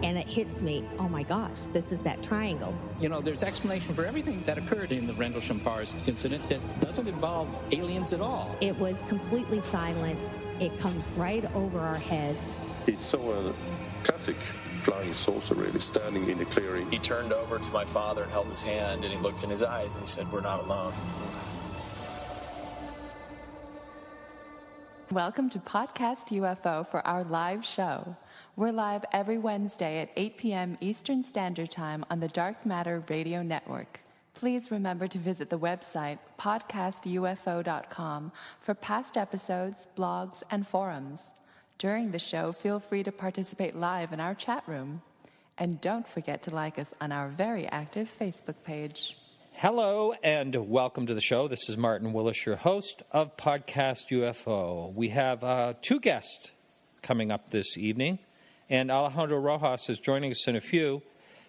and it hits me, oh my gosh, this is that triangle. You know, there's explanation for everything that occurred in the Rendlesham Forest incident that doesn't involve aliens at all. It was completely silent. It comes right over our heads. He saw a classic flying saucer, really, standing in the clearing. He turned over to my father and held his hand, and he looked in his eyes and he said, "We're not alone." Welcome to Podcast UFO for our live show. We're live every Wednesday at 8 p.m. Eastern Standard Time on the Dark Matter Radio Network. Please remember to visit the website podcastufo.com for past episodes, blogs, and forums. During the show, feel free to participate live in our chat room. And don't forget to like us on our very active Facebook page. Hello and welcome to the show. This is Martin Willis, your host of Podcast UFO. We have two guests coming up this evening, and Alejandro Rojas is joining us in a few.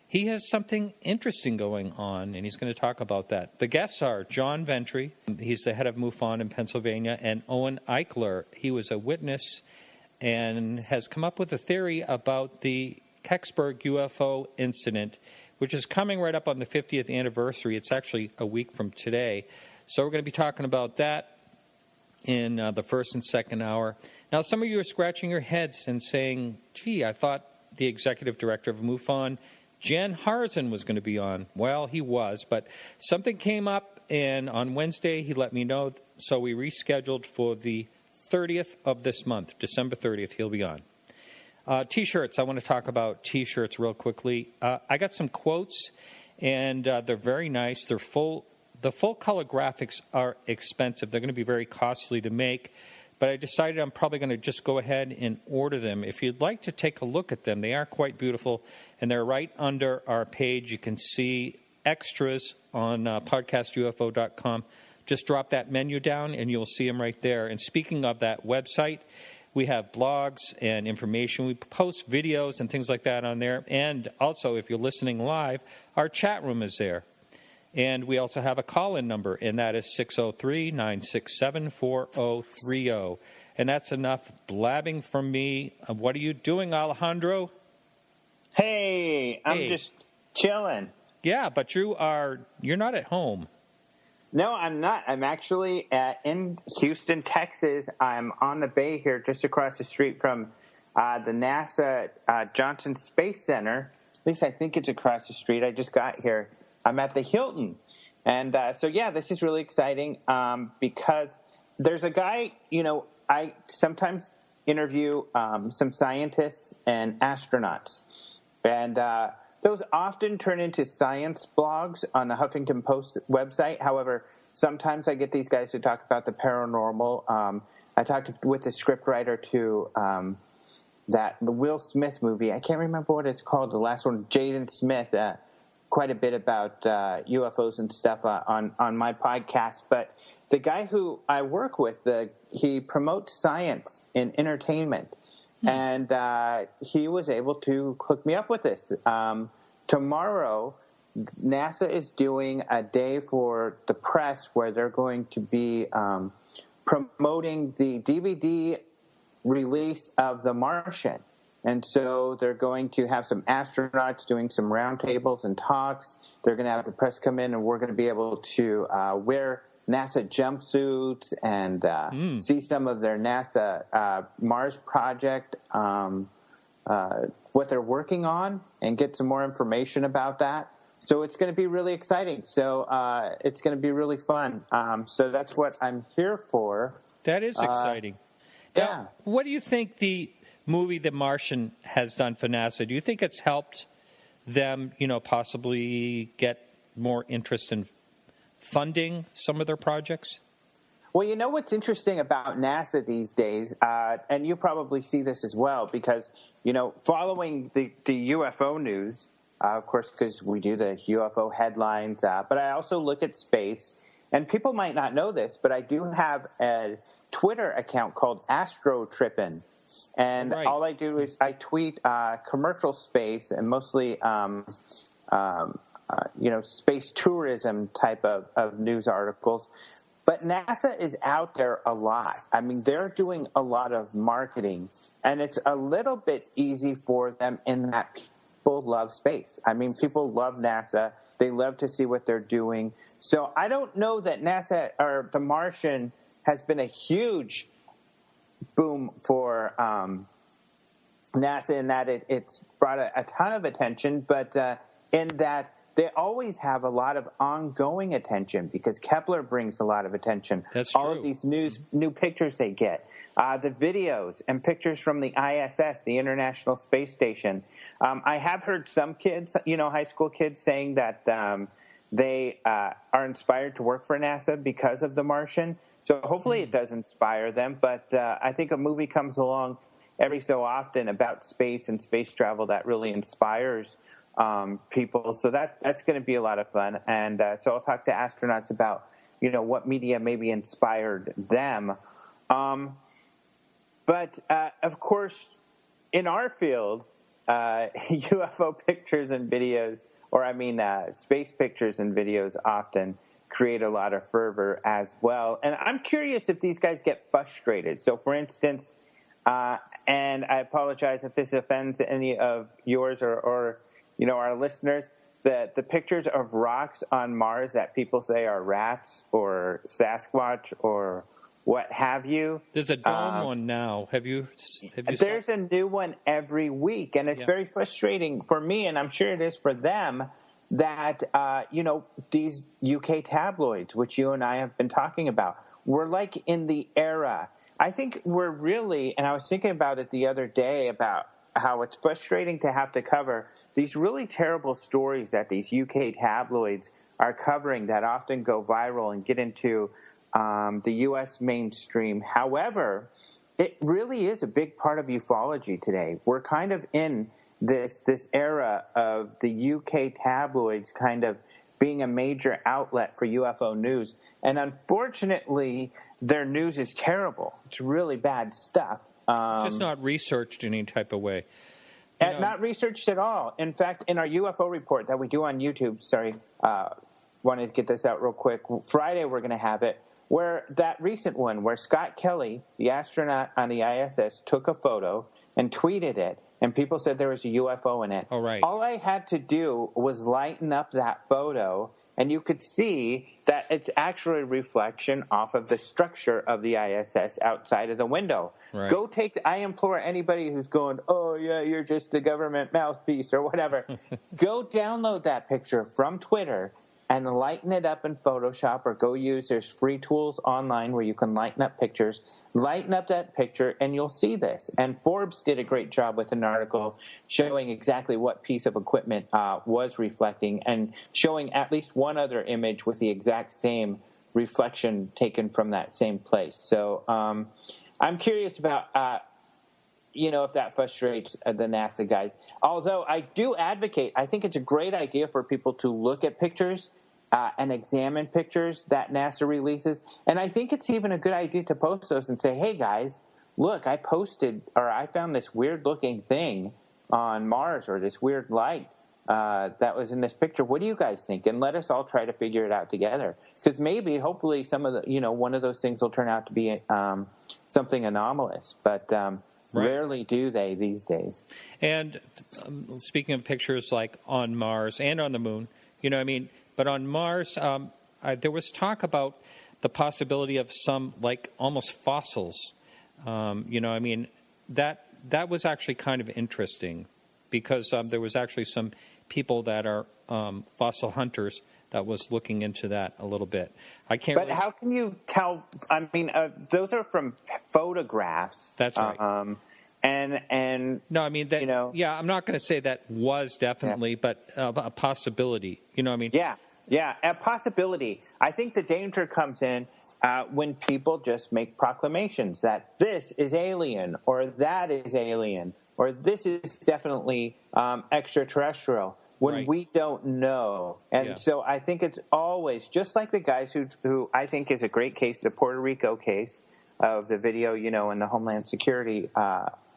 He has something interesting going on, and he's going to talk about that. The guests are John Ventre, he's the head of MUFON in Pennsylvania, and Owen Eichler. He was a witness and has come up with a theory about the Kecksburg UFO Incident, which is coming right up on the 50th anniversary. It's actually a week from today. So we're going to be talking about that in the first and second hour. Now, some of you are scratching your heads and saying, gee, I thought the executive director of MUFON, Jan Harzen, was going to be on. Well, he was, but something came up, and on Wednesday he let me know, so we rescheduled for the 30th of this month, December 30th, he'll be on. T-shirts. I want to talk about T-shirts real quickly. I got some quotes, and they're very nice. They're full. The full color graphics are expensive. They're going to be very costly to make, but I decided I'm probably going to just go ahead and order them. If you'd like to take a look at them, they are quite beautiful, and they're right under our page. You can see extras on podcastufo.com. Just drop that menu down, and you'll see them right there. And speaking of that website, we have blogs and information. We post videos and things like that on there. And also, if you're listening live, our chat room is there. And we also have a call-in number, and that is 603-967-4030. And that's enough blabbing from me. What are you doing, Alejandro? Hey, I'm just chilling. Yeah, but you're not at home. No, I'm not. I'm actually in Houston, Texas. I'm on the bay here just across the street from the NASA Johnson Space Center. At least I think it's across the street. I just got here. I'm at the Hilton. And this is really exciting because there's a guy, I sometimes interview some scientists and astronauts. And those often turn into science blogs on the Huffington Post website. However, sometimes I get these guys who talk about the paranormal. I talked with the scriptwriter to the Will Smith movie. I can't remember what it's called, the last one, Jaden Smith, quite a bit about UFOs and stuff on my podcast. But the guy who I work with, he promotes science in entertainment. And he was able to hook me up with this. Tomorrow, NASA is doing a day for the press where they're going to be promoting the DVD release of The Martian. And so they're going to have some astronauts doing some roundtables and talks. They're going to have the press come in, and we're going to be able to wear NASA jumpsuits and see some of their NASA Mars project, what they're working on, and get some more information about that. So it's going to be really exciting. So it's going to be really fun. So that's what I'm here for. That is exciting. Yeah. Now, what do you think the movie The Martian has done for NASA? Do you think it's helped them, possibly get more interest in funding some of their projects? Well, what's interesting about NASA these days, and you probably see this as well, because, following the UFO news, of course, because we do the UFO headlines, but I also look at space, and people might not know this, but I do have a Twitter account called Astro Trippin'. And all I do is I tweet commercial space and mostly space tourism type of news articles. But NASA is out there a lot. I mean, they're doing a lot of marketing, and it's a little bit easy for them in that people love space. I mean, people love NASA. They love to see what they're doing. So I don't know that NASA or The Martian has been a huge boom for NASA in that it's brought a ton of attention, but in that they always have a lot of ongoing attention because Kepler brings a lot of attention. That's all true. of these new pictures they get. The videos and pictures from the ISS, the International Space Station. I have heard some kids, high school kids, saying that they are inspired to work for NASA because of The Martian. So hopefully it does inspire them. But I think a movie comes along every so often about space and space travel that really inspires people. So that's going to be a lot of fun. And so I'll talk to astronauts about, what media maybe inspired them. But, of course, in our field, UFO pictures and videos, space pictures and videos often create a lot of fervor as well. And I'm curious if these guys get frustrated. So, for instance, and I apologize if this offends any of yours or our listeners, the pictures of rocks on Mars that people say are rats or Sasquatch or what have you. There's a dome one now. Have you There's a new one every week, and it's very frustrating for me, and I'm sure it is for them, that, these UK tabloids, which you and I have been talking about, we're like in the era. I think we're really, and I was thinking about it the other day about how it's frustrating to have to cover these really terrible stories that these UK tabloids are covering that often go viral and get into the U.S. mainstream. However, it really is a big part of ufology today. We're kind of in this era of the UK tabloids kind of being a major outlet for UFO news. And unfortunately, their news is terrible. It's really bad stuff. It's just not researched in any type of way. Not researched at all. In fact, in our UFO report that we do on YouTube, wanted to get this out real quick. Friday we're going to have it, where that recent one where Scott Kelly, the astronaut on the ISS, took a photo and tweeted it, and people said there was a UFO in it. Oh, right. All I had to do was lighten up that photo, and you could see that it's actually a reflection off of the structure of the ISS outside of the window. Right. I implore anybody who's going, oh, yeah, you're just the government mouthpiece or whatever, go download that picture from Twitter and lighten it up in Photoshop, or go use, there's free tools online where you can lighten up pictures. Lighten up that picture and you'll see this. And Forbes did a great job with an article showing exactly what piece of equipment was reflecting, and showing at least one other image with the exact same reflection taken from that same place. So I'm curious about, if that frustrates the NASA guys. Although I do advocate, I think it's a great idea for people to look at pictures and examine pictures that NASA releases. And I think it's even a good idea to post those and say, hey, guys, look, I found this weird-looking thing on Mars, or this weird light that was in this picture. What do you guys think? And let us all try to figure it out together. Because maybe, hopefully, some of the, one of those things will turn out to be something anomalous. But rarely do they these days. And speaking of pictures like on Mars and on the moon, but on Mars, there was talk about the possibility of some, like, almost fossils. That was actually kind of interesting, because there was actually some people that are fossil hunters that was looking into that a little bit. But how can you tell? Those are from photographs. That's right. And no, yeah, I'm not going to say that was definitely, but a possibility. Yeah, a possibility. I think the danger comes in when people just make proclamations that this is alien, or that is alien, or this is definitely extraterrestrial, when we don't know. And so I think it's always, just like the guys who I think is a great case, the Puerto Rico case of the video, in the Homeland Security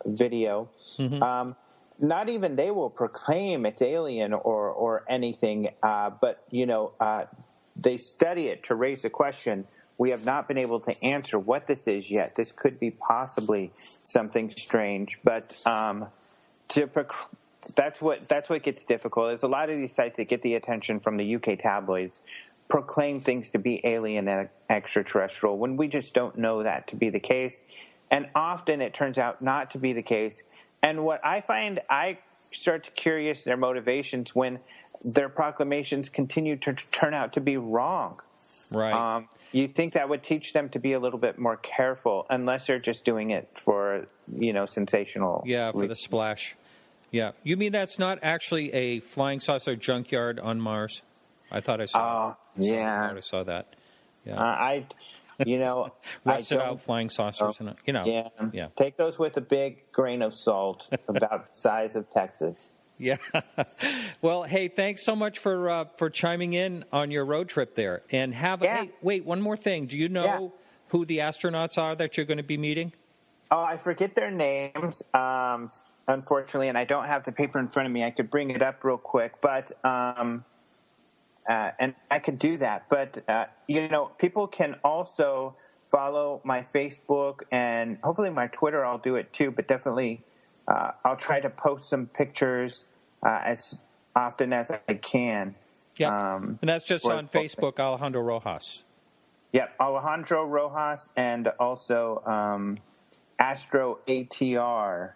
video. Mm-hmm. Not even they will proclaim it's alien or anything, but they study it to raise the question. We have not been able to answer what this is yet. This could be possibly something strange, but to that's what gets difficult. There's a lot of these sites that get the attention from the UK tabloids proclaim things to be alien and extraterrestrial when we just don't know that to be the case. And often it turns out not to be the case. And what I find, I start to curious their motivations when their proclamations continue to turn out to be wrong. Right. You'd think that would teach them to be a little bit more careful, unless they're just doing it for, sensational. Yeah, for the splash. Yeah. You mean that's not actually a flying saucer junkyard on Mars? I thought I saw that. Yeah. I thought I saw that. Yeah. Rusted out flying saucers. Yeah. Take those with a big grain of salt, about the size of Texas. Yeah. Well, hey, thanks so much for chiming in on your road trip there. And hey, wait, one more thing. Do you know who the astronauts are that you're going to be meeting? Oh, I forget their names, unfortunately, and I don't have the paper in front of me. I could bring it up real quick, but and I could do that. But people can also follow my Facebook and hopefully my Twitter. I'll do it too, but definitely. I'll try to post some pictures as often as I can. Yeah, and that's just on Facebook, Alejandro Rojas. Yep, Alejandro Rojas, and also Astro ATR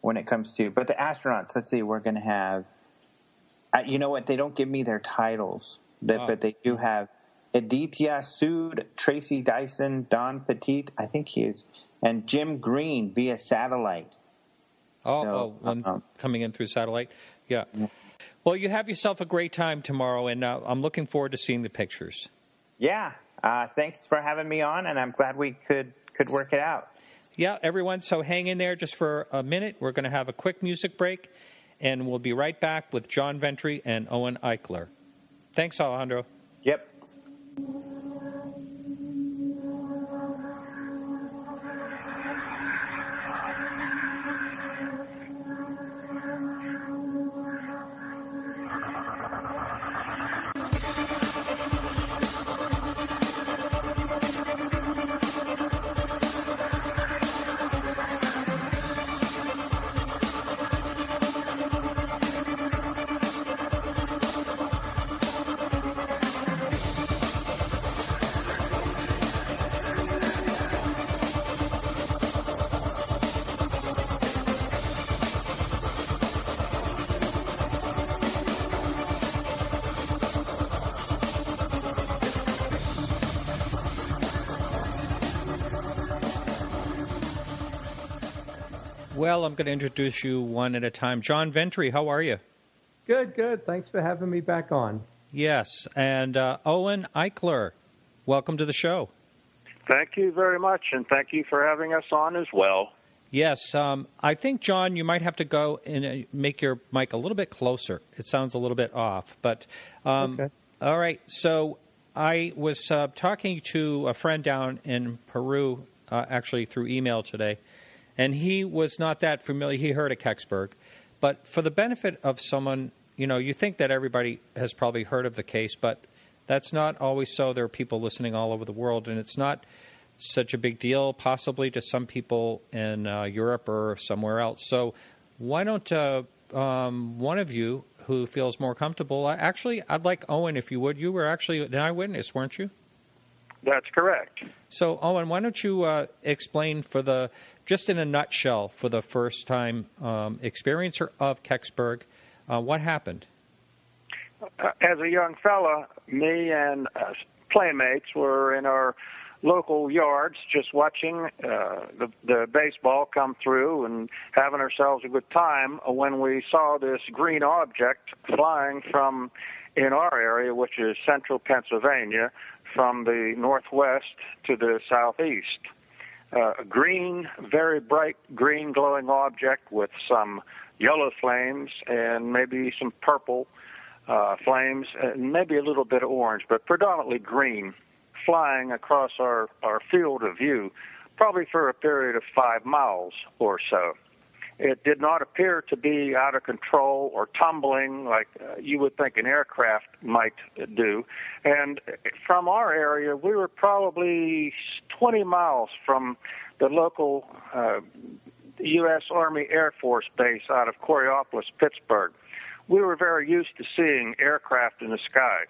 when it comes to. But the astronauts, let's see, we're going to have. You know what? They don't give me their titles, but they do have Aditya Sood, Tracy Dyson, Don Petit, I think he is, and Jim Green via satellite. Coming in through satellite. Yeah. Well, you have yourself a great time tomorrow, and I'm looking forward to seeing the pictures. Yeah. Thanks for having me on, and I'm glad we could work it out. Yeah, everyone. So hang in there just for a minute. We're going to have a quick music break, and we'll be right back with John Ventre and Owen Eichler. Thanks, Alejandro. Yep. Well, I'm going to introduce you one at a time. John Ventre, how are you? Good, good. Thanks for having me back on. Yes, and Owen Eichler, welcome to the show. Thank you very much, and thank you for having us on as well. Yes, I think, John, you might have to go and make your mic a little bit closer. It sounds a little bit off. But okay. All right, so I was talking to a friend down in Peru, actually through email today, and he was not that familiar. He heard of Kecksburg. But for the benefit of someone, you think that everybody has probably heard of the case, but that's not always so. There are people listening all over the world, and it's not such a big deal, possibly to some people in Europe or somewhere else. So why don't one of you who feels more comfortable, actually, I'd like Owen, if you would. You were actually an eyewitness, weren't you? That's correct. So, Owen, why don't you explain just in a nutshell, for the first time experiencer of Kecksburg, what happened? As a young fella, me and playmates were in our local yards just watching the baseball come through and having ourselves a good time when we saw this green object flying from, in our area, which is central Pennsylvania, from the northwest to the southeast. A green, very bright green glowing object with some yellow flames and maybe some purple flames and maybe a little bit of orange, but predominantly green, flying across our field of view, probably for a period of 5 miles or so. It did not appear to be out of control or tumbling like you would think an aircraft might do. And from our area, we were probably 20 miles from the local the U.S. Army Air Force Base out of Coriopolis, Pittsburgh. We were very used to seeing aircraft in the sky,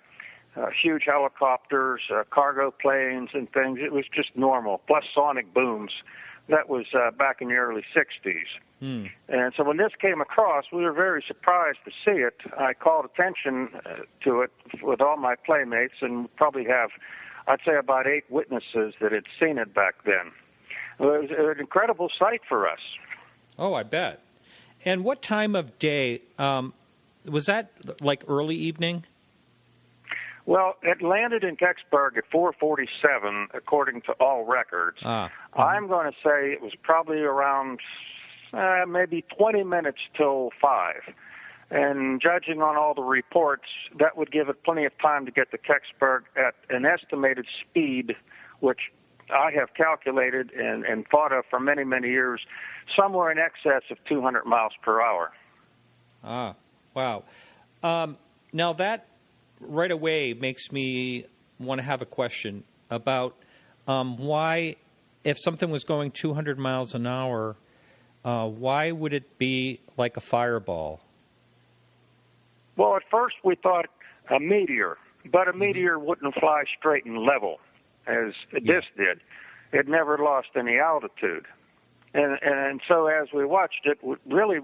huge helicopters, cargo planes and things. It was just normal, plus sonic booms. That was back in the early 60s. And so when this came across, we were very surprised to see it. I called attention to it with all my playmates, and probably have, I'd say, about 8 witnesses that had seen it back then. It was an incredible sight for us. Oh, I bet. And what time of day, was that like early evening? Well, it landed in Kecksburg at 4:47, according to all records. I'm going to say it was probably around maybe 20 minutes till 5. And judging on all the reports, that would give it plenty of time to get to Kecksburg at an estimated speed, which I have calculated and thought of for many, many years, somewhere in excess of 200 miles per hour. Wow. Now that right away makes me want to have a question about why, if something was going 200 miles an hour, why would it be like a fireball? Well, at first we thought a meteor, but a meteor wouldn't fly straight and level as this did. It never lost any altitude. And so as we watched it, really,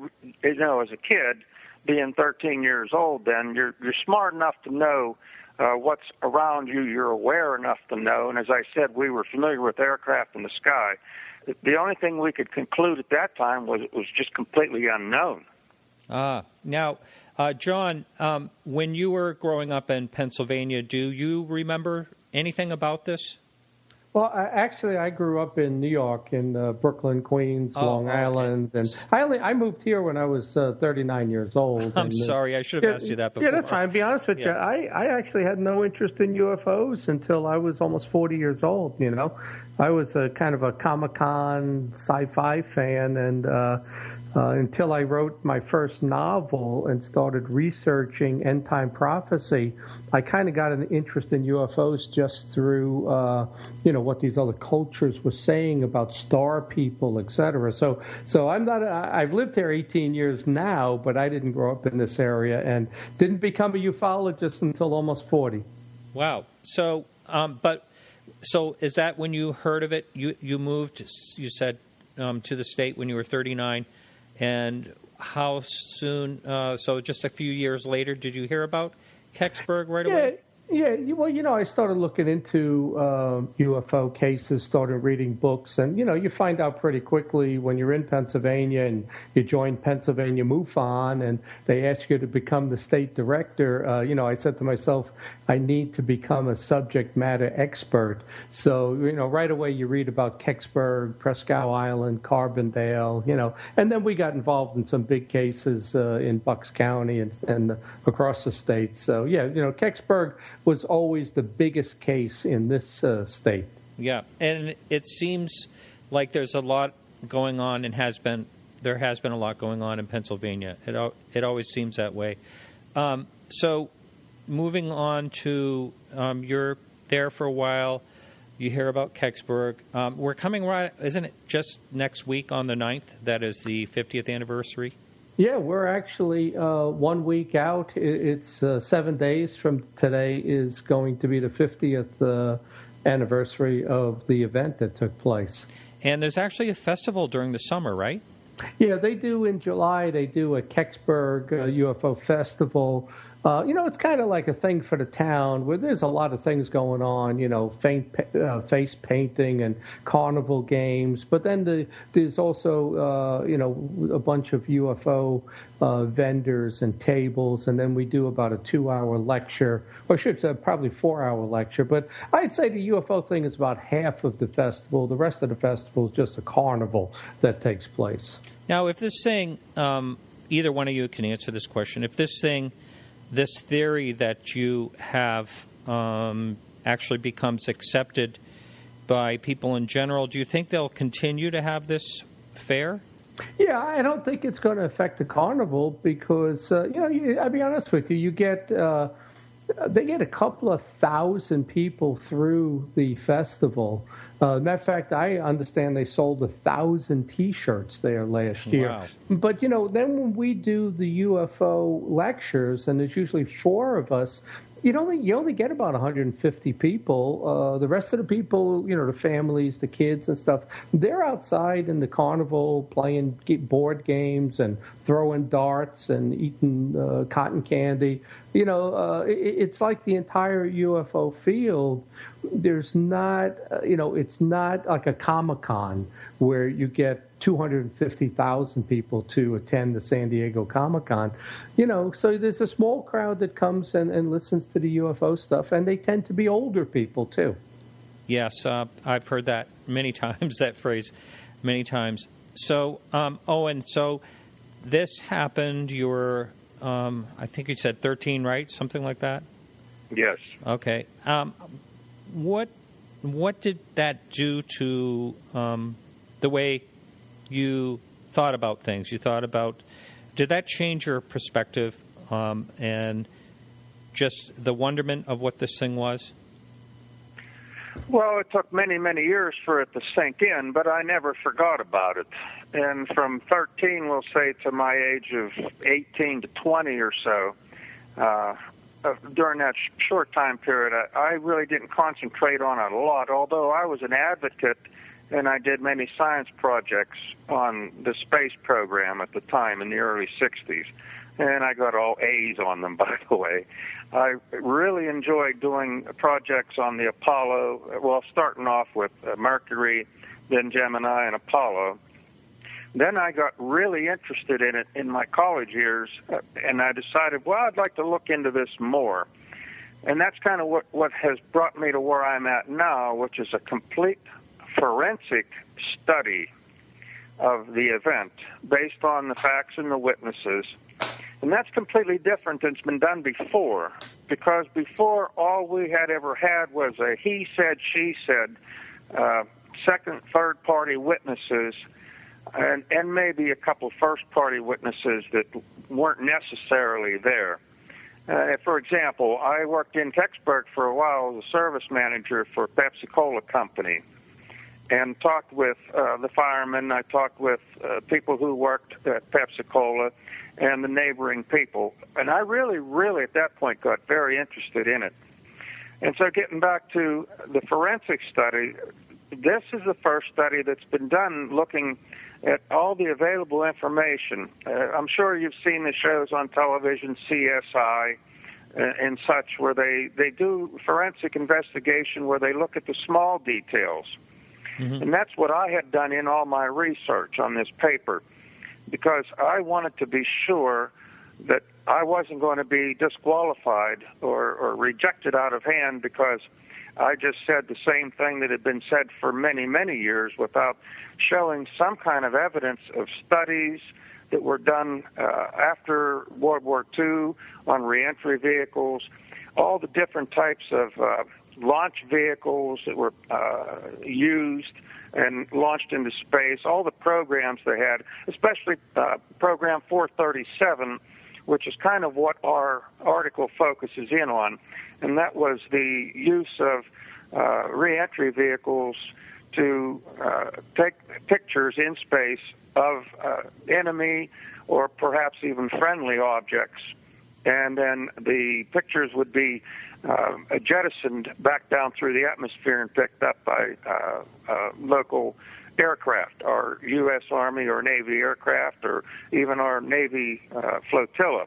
as a kid, being 13 years old, then you're smart enough to know what's around you. You're aware enough to know. And as I said, we were familiar with aircraft in the sky. The only thing we could conclude at that time was it was just completely unknown. Now, John, when you were growing up in Pennsylvania, do you remember anything about this? Well, I grew up in New York, in Brooklyn, Queens, Long Island, and I moved here when I was 39 years old. I'm sorry, I should have asked you that before. Yeah, that's fine. To be honest with you, I actually had no interest in UFOs until I was almost 40 years old. I was a kind of a Comic-Con sci-fi fan, and until I wrote my first novel and started researching end-time prophecy, I kind of got an interest in UFOs just through, what these other cultures were saying about star people, etc. So I'm not. I've lived here 18 years now, but I didn't grow up in this area and didn't become a ufologist until almost 40. Wow. So, so is that when you heard of it? You moved, you said, to the state when you were 39. And how soon, so just a few years later, did you hear about Kecksburg right away? Yeah, well, I started looking into UFO cases, started reading books, and, you find out pretty quickly when you're in Pennsylvania and you join Pennsylvania MUFON and they ask you to become the state director. I said to myself, I need to become a subject matter expert. So, right away you read about Kecksburg, Presque Isle, Carbondale, and then we got involved in some big cases in Bucks County and across the state. So, Kecksburg was always the biggest case in this state. Yeah, and it seems like there's a lot going on and there has been a lot going on in Pennsylvania. It always seems that way. So moving on to you're there for a while. You hear about Kecksburg. We're coming right, isn't it just next week on the 9th? That is the 50th anniversary? Yeah, we're actually 1 week out. It's 7 days from today is going to be the 50th anniversary of the event that took place. And there's actually a festival during the summer, right? Yeah, they do in July. They do a Kecksburg UFO festival. It's kind of like a thing for the town where there's a lot of things going on, face painting and carnival games. But then there's also, a bunch of UFO vendors and tables. And then we do about a 2-hour lecture, or I should say probably 4-hour lecture. But I'd say the UFO thing is about half of the festival. The rest of the festival is just a carnival that takes place. Now, if this thing, either one of you can answer this question, if this theory that you have actually becomes accepted by people in general, do you think they'll continue to have this fair? Yeah, I don't think it's going to affect the carnival because, I'll be honest with you, you get They get a couple of thousand people through the festival. Matter of fact, I understand they sold 1,000 T-shirts there last year. Wow. But, then when we do the UFO lectures, and there's usually 4 of us, you only get about 150 people. The rest of the people, the families, the kids and stuff, they're outside in the carnival playing board games and throwing darts and eating cotton candy. It's like the entire UFO field. There's not, it's not like a Comic-Con where you get 250,000 people to attend the San Diego Comic-Con. So there's a small crowd that comes and listens to the UFO stuff, and they tend to be older people, too. Yes, I've heard that many times, that phrase, many times. So, Owen, so this happened, you were, I think you said 13, right? Something like that? Yes. Okay. What did that do to the way you thought about things? Did that change your perspective and just the wonderment of what this thing was? Well, it took many, many years for it to sink in, but I never forgot about it. And from 13, we'll say, to my age of 18 to 20 or so, during that short time period, I really didn't concentrate on it a lot, although I was an advocate and I did many science projects on the space program at the time in the early 60s. And I got all A's on them, by the way. I really enjoyed doing projects on the Apollo, well, starting off with Mercury, then Gemini and Apollo. Then I got really interested in it in my college years, and I decided, well, I'd like to look into this more. And that's kind of what has brought me to where I'm at now, which is a complete forensic study of the event based on the facts and the witnesses. And that's completely different than's been done before, because before all we had ever had was a he said, she said, second, third-party witnesses, and maybe a couple first-party witnesses that weren't necessarily there. For example, I worked in Kecksburg for a while as a service manager for Pepsi-Cola Company and talked with the firemen. I talked with people who worked at Pepsi-Cola and the neighboring people. And I really, really, at that point, got very interested in it. And so getting back to the forensic study, this is the first study that's been done looking at all the available information. I'm sure you've seen the shows on television, CSI and such, where they do forensic investigation where they look at the small details. Mm-hmm. And that's what I had done in all my research on this paper, because I wanted to be sure that I wasn't going to be disqualified or rejected out of hand because I just said the same thing that had been said for many, many years without showing some kind of evidence of studies that were done after World War II on reentry vehicles, all the different types of launch vehicles that were used and launched into space, all the programs they had, especially Program 437, which is kind of what our article focuses in on, and that was the use of reentry vehicles to take pictures in space of enemy or perhaps even friendly objects. And then the pictures would be jettisoned back down through the atmosphere and picked up by local aircraft, our U.S. Army or Navy aircraft, or even our Navy flotilla.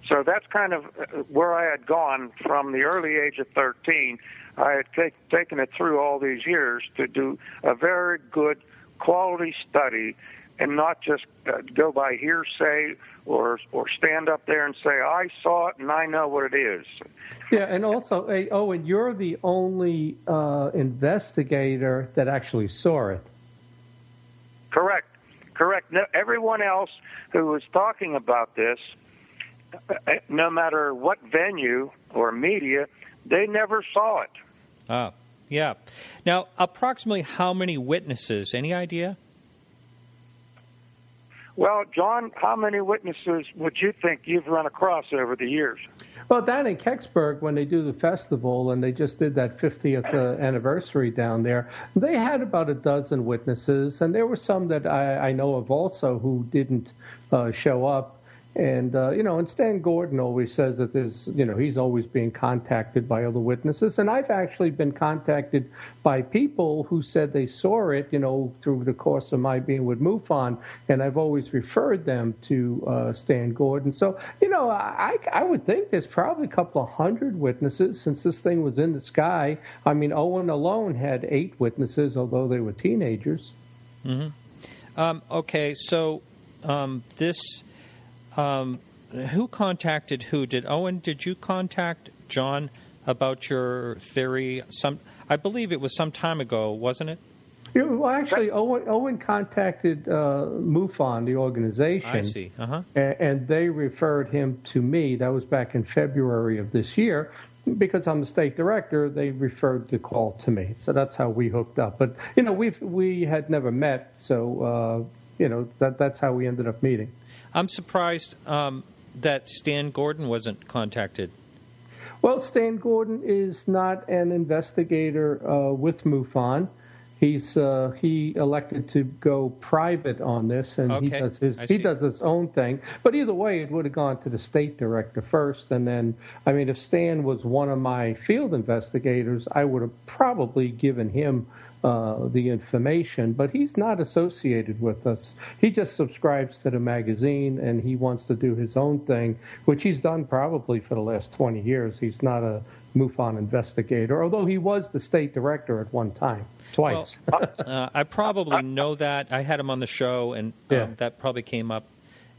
So that's kind of where I had gone from the early age of 13. I had taken it through all these years to do a very good quality study and not just go by hearsay or stand up there and say, I saw it and I know what it is. Yeah, and also, hey, Owen, you're the only investigator that actually saw it. Correct. No, everyone else who was talking about this, no matter what venue or media, they never saw it. Oh, yeah. Now, approximately how many witnesses? Any idea? Well, John, how many witnesses would you think you've run across over the years? Well, down in Kecksburg, when they do the festival, and they just did that 50th anniversary down there, they had about a dozen witnesses, and there were some that I know of also who didn't show up. And, and Stan Gordon always says that there's, he's always being contacted by other witnesses. And I've actually been contacted by people who said they saw it, through the course of my being with MUFON. And I've always referred them to Stan Gordon. So, I would think there's probably a couple of hundred witnesses since this thing was in the sky. I mean, Owen alone had 8 witnesses, although they were teenagers. Mm-hmm. Okay, so this... who contacted who? Did you contact John about your theory? I believe it was some time ago, wasn't it? Yeah, well, actually, Owen contacted MUFON, the organization. I see. Uh-huh. And they referred him to me. That was back in February of this year. Because I'm the state director, they referred the call to me. So that's how we hooked up. But, we had never met, so, that's how we ended up meeting. I'm surprised that Stan Gordon wasn't contacted. Well, Stan Gordon is not an investigator with MUFON. He elected to go private on this, and Okay. he does his own thing. But either way, it would have gone to the state director first, and then, if Stan was one of my field investigators, I would have probably given him the information, but he's not associated with us. He just subscribes to the magazine, and he wants to do his own thing, which he's done probably for the last 20 years. He's not a MUFON investigator, although he was the state director at one time, twice. Well, I probably know that. I had him on the show, and that probably came up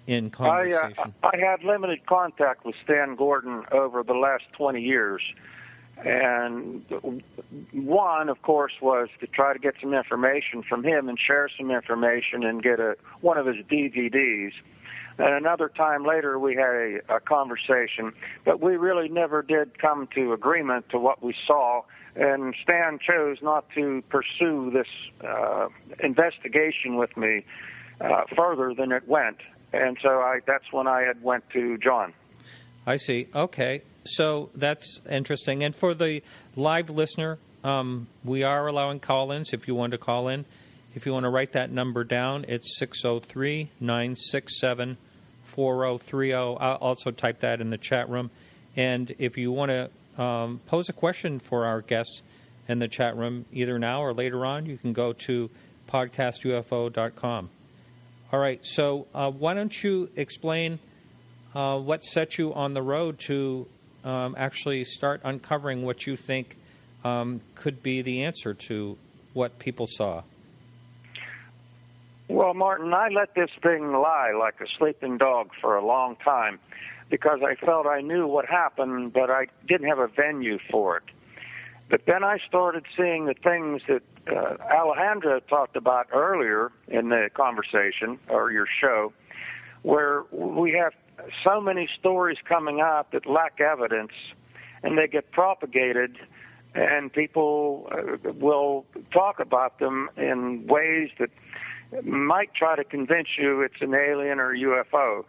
in conversation. I had limited contact with Stan Gordon over the last 20 years. And one, of course, was to try to get some information from him and share some information and get one of his DVDs. And another time later, we had a conversation, but we really never did come to agreement to what we saw. And Stan chose not to pursue this investigation with me further than it went. And so that's when I had went to John. I see. Okay. So that's interesting. And for the live listener, we are allowing call-ins if you want to call in. If you want to write that number down, it's 603-967-4030. I'll also type that in the chat room. And if you want to pose a question for our guests in the chat room, either now or later on, you can go to podcastufo.com. All right. So why don't you explain what set you on the road to actually start uncovering what you think could be the answer to what people saw? Well, Martin, I let this thing lie like a sleeping dog for a long time because I felt I knew what happened, but I didn't have a venue for it. But then I started seeing the things that Alejandro talked about earlier in the conversation or your show, where we have so many stories coming out that lack evidence, and they get propagated, and people will talk about them in ways that might try to convince you it's an alien or UFO.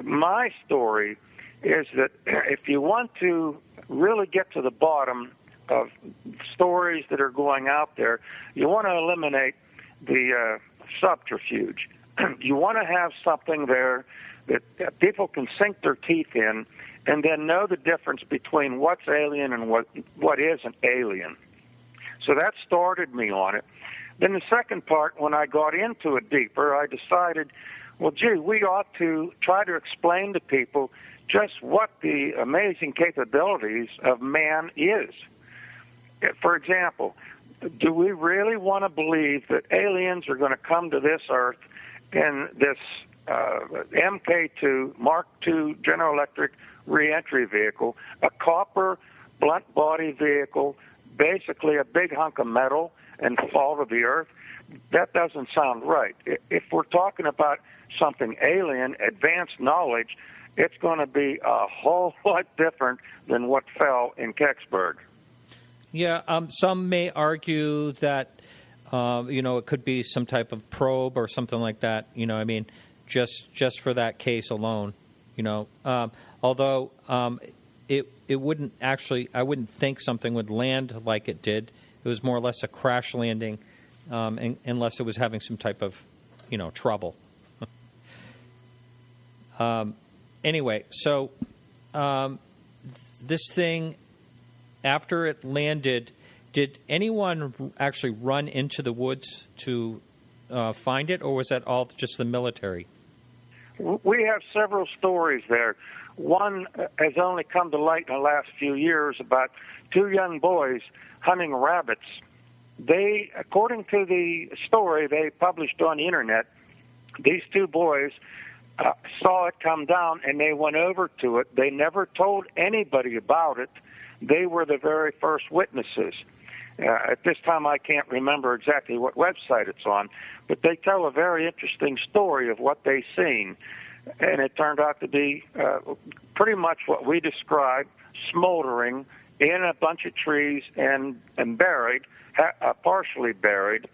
My story is that if you want to really get to the bottom of stories that are going out there, you want to eliminate the subterfuge. You want to have something there that people can sink their teeth in and then know the difference between what's alien and what isn't alien. So that started me on it. Then the second part, when I got into it deeper, I decided, well, gee, we ought to try to explain to people just what the amazing capabilities of man is. For example, do we really want to believe that aliens are going to come to this Earth in this MK2 Mark II General Electric Reentry Vehicle, a copper blunt body vehicle, basically a big hunk of metal, and fall to the Earth? That doesn't sound right. If we're talking about something alien, advanced knowledge, it's going to be a whole lot different than what fell in Kecksburg. Yeah, some may argue that, it could be some type of probe or something like that. just for that case alone. Although it wouldn't actually, I wouldn't think something would land like it did. It was more or less a crash landing, unless it was having some type of, trouble. Anyway, so this thing, after it landed, did anyone actually run into the woods to find it, or was that all just the military? We have several stories there. One has only come to light in the last few years about two young boys hunting rabbits. They, according to the story they published on the internet, these two boys saw it come down and they went over to it. They never told anybody about it. They were the very first witnesses. At this time, I can't remember exactly what website it's on, but they tell a very interesting story of what they seen. And it turned out to be pretty much what we described, smoldering in a bunch of trees and buried, partially buried.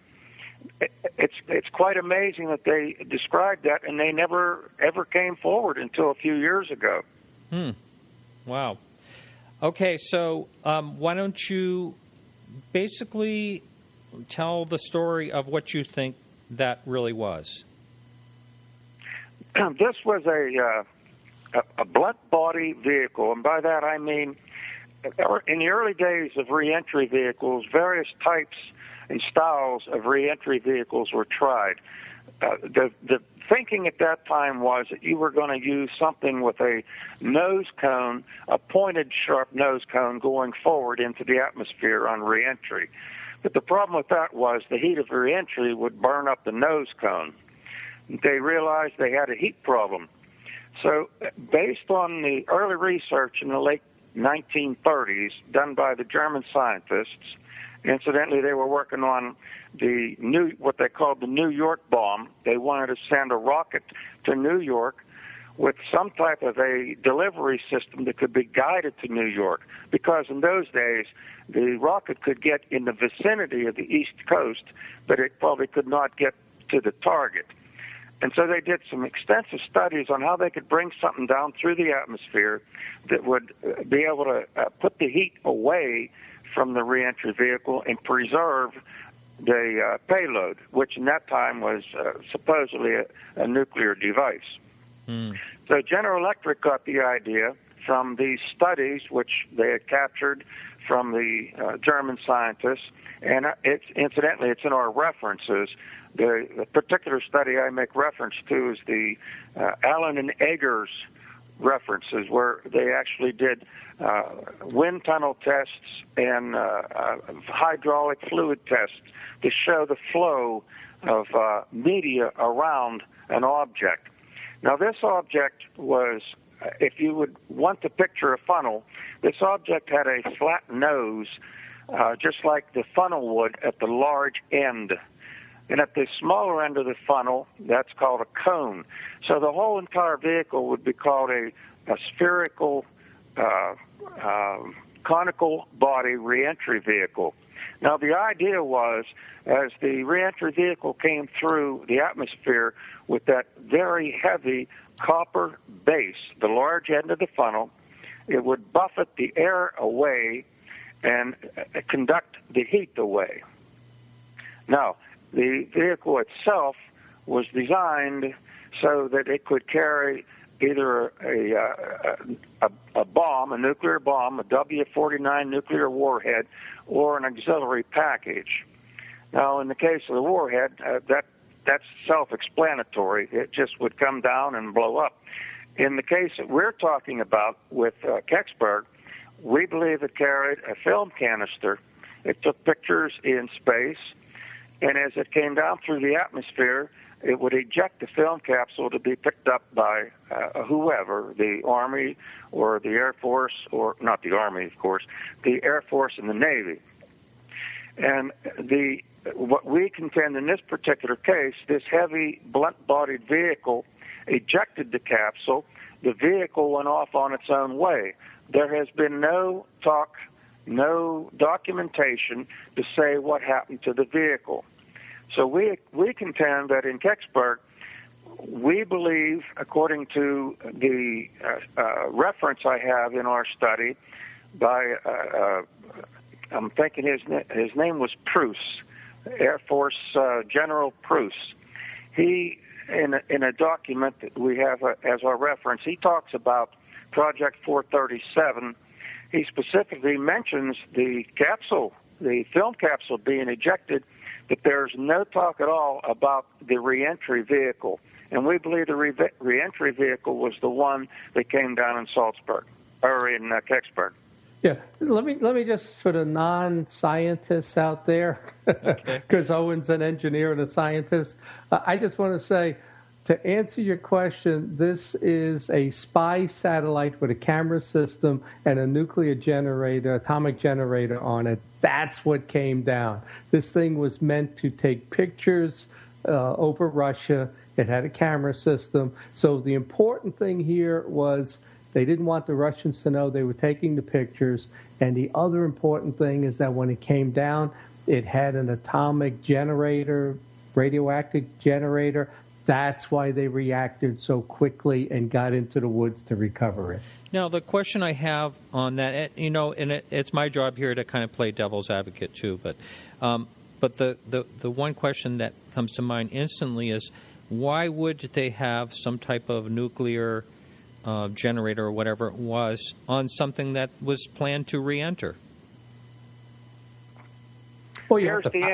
It's quite amazing that they described that, and they never ever came forward until a few years ago. Wow. Okay, so why don't you basically tell the story of what you think that really was? This was a blunt body vehicle, and by that I mean in the early days of reentry vehicles, various types and styles of reentry vehicles were tried. The thinking at that time was that you were going to use something with a nose cone, a pointed, sharp nose cone going forward into the atmosphere on reentry. But the problem with that was the heat of reentry would burn up the nose cone. They realized they had a heat problem. So based on the early research in the late 1930s done by the German scientists, incidentally, they were working on what they called the New York bomb. They wanted to send a rocket to New York with some type of a delivery system that could be guided to New York, because in those days the rocket could get in the vicinity of the East Coast, but it probably could not get to the target. And so they did some extensive studies on how they could bring something down through the atmosphere that would be able to put the heat away from the reentry vehicle and preserve the payload, which in that time was supposedly a nuclear device. So General Electric got the idea from these studies, which they had captured from the German scientists, and incidentally, it's in our references. The particular study I make reference to is the Allen and Eggers references, where they actually did wind tunnel tests and hydraulic fluid tests to show the flow of media around an object. Now, this object was, if you would want to picture a funnel, this object had a flat nose, just like the funnel would at the large end. And at the smaller end of the funnel, that's called a cone. So the whole entire vehicle would be called a spherical, conical body reentry vehicle. Now, the idea was, as the reentry vehicle came through the atmosphere with that very heavy copper base, the large end of the funnel, it would buffet the air away and conduct the heat away. Now, the vehicle itself was designed so that it could carry either a bomb, a nuclear bomb, a W-49 nuclear warhead, or an auxiliary package. Now, in the case of the warhead, that's self-explanatory. It just would come down and blow up. In the case that we're talking about with Kecksburg, we believe it carried a film canister. It took pictures in space, and as it came down through the atmosphere, it would eject the film capsule to be picked up by whoever, the Army or the Air Force, or not the Army, of course, the Air Force and the Navy. And what we contend in this particular case, this heavy, blunt-bodied vehicle ejected the capsule. The vehicle went off on its own way. There has been no talk, no documentation to say what happened to the vehicle. So we contend that in Kecksburg, we believe, according to the reference I have in our study by, I'm thinking his name was Pruce, Air Force General Pruce. He, in a document that we have as our reference, he talks about Project 437. He specifically mentions the capsule, the film capsule being ejected, but there's no talk at all about the reentry vehicle. And we believe the reentry vehicle was the one that came down in Salzburg, or in Kecksburg. Yeah, let me just, for the non-scientists out there, because Owen's an engineer and a scientist, I just want to say, to answer your question, this is a spy satellite with a camera system and a nuclear generator, atomic generator on it. That's what came down. This thing was meant to take pictures over Russia. It had a camera system. So the important thing here was they didn't want the Russians to know they were taking the pictures. And the other important thing is that when it came down, it had an atomic generator, radioactive generator. That's why they reacted so quickly and got into the woods to recover it. Now, the question I have on that, and it's my job here to kind of play devil's advocate too, but the one question that comes to mind instantly is, why would they have some type of nuclear generator or whatever it was on something that was planned to re-enter? Well, here's the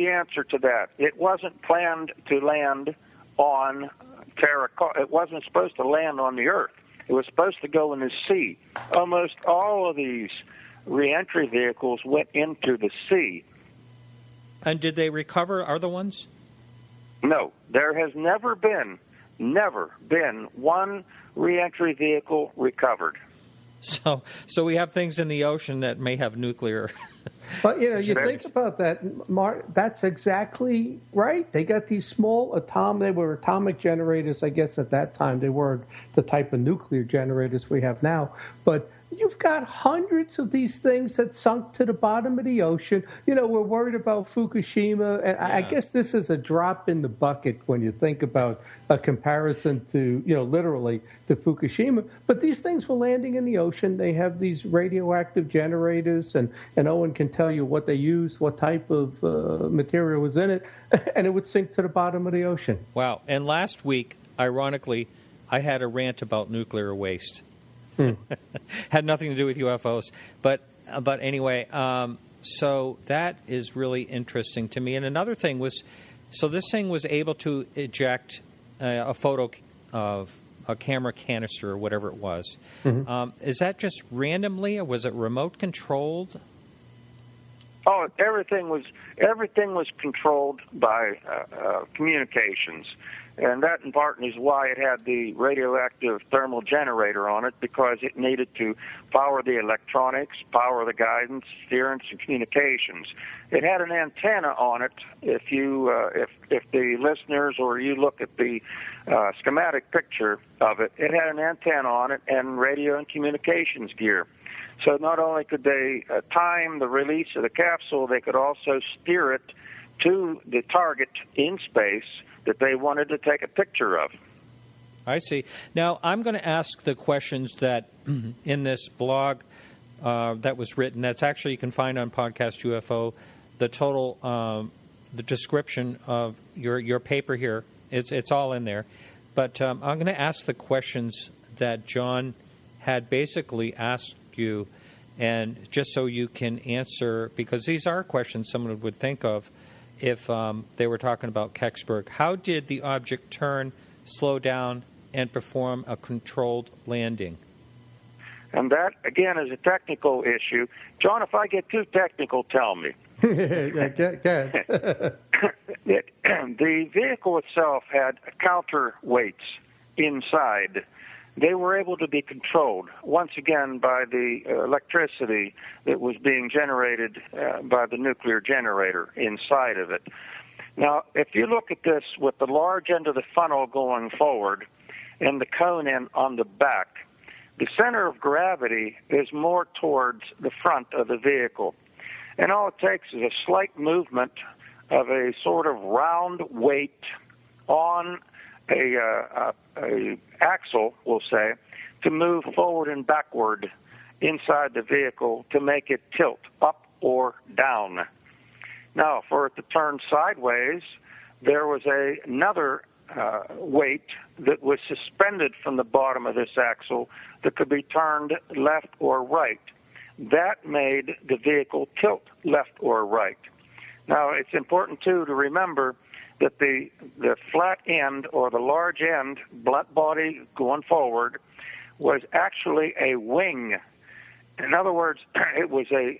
answer to that. It wasn't planned to land on Terra. It wasn't supposed to land on the Earth. It was supposed to go in the sea. Almost all of these reentry vehicles went into the sea. And did they recover other ones? No. There has never been one reentry vehicle recovered. So we have things in the ocean that may have nuclear. But, you think about that, Mark, that's exactly right. They got these small they were atomic generators, I guess, at that time. They weren't the type of nuclear generators we have now. But you've got hundreds of these things that sunk to the bottom of the ocean. We're worried about Fukushima. And yeah. I guess this is a drop in the bucket when you think about a comparison to, literally to Fukushima. But these things were landing in the ocean. They have these radioactive generators, and Owen can tell you what they used, what type of material was in it, and it would sink to the bottom of the ocean. Wow. And last week, ironically, I had a rant about nuclear waste. Had nothing to do with UFOs, but anyway, so that is really interesting to me. And another thing was, so this thing was able to eject a photo of a camera canister or whatever it was. Mm-hmm. Is that just randomly, or was it remote controlled? Oh, everything was controlled by communications. And that, in part, is why it had the radioactive thermal generator on it, because it needed to power the electronics, power the guidance, steerance, and communications. It had an antenna on it. If the listeners or you look at the schematic picture of it, it had an antenna on it and radio and communications gear. So not only could they time the release of the capsule, they could also steer it to the target in space that they wanted to take a picture of. I see. Now, I'm going to ask the questions that in this blog that was written, that's actually you can find on Podcast UFO, the total, the description of your paper here. It's all in there. But I'm going to ask the questions that John had basically asked you, and just so you can answer, because these are questions someone would think of if they were talking about Kecksburg. How did the object turn, slow down, and perform a controlled landing? And that, again, is a technical issue. John, if I get too technical, tell me. Good. The vehicle itself had counterweights inside. They were able to be controlled, once again, by the electricity that was being generated by the nuclear generator inside of it. Now, if you look at this with the large end of the funnel going forward and the cone end on the back, the center of gravity is more towards the front of the vehicle. And all it takes is a slight movement of a sort of round weight on a axle, we'll say, to move forward and backward inside the vehicle to make it tilt up or down. Now, for it to turn sideways, there was another weight that was suspended from the bottom of this axle that could be turned left or right. That made the vehicle tilt left or right. Now, it's important, too, to remember that the flat end or the large end, blunt body going forward, was actually a wing. In other words, it was a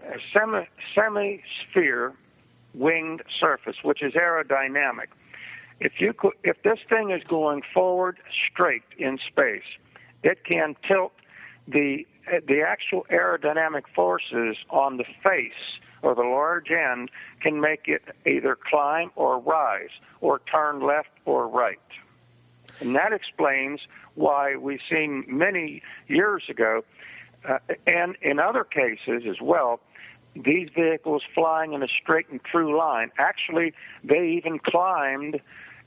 semi-sphere winged surface, which is aerodynamic. If this thing is going forward straight in space, it can tilt the actual aerodynamic forces on the face or the large end can make it either climb or rise or turn left or right. And that explains why we've seen many years ago, and in other cases as well, these vehicles flying in a straight and true line. Actually, they even climbed,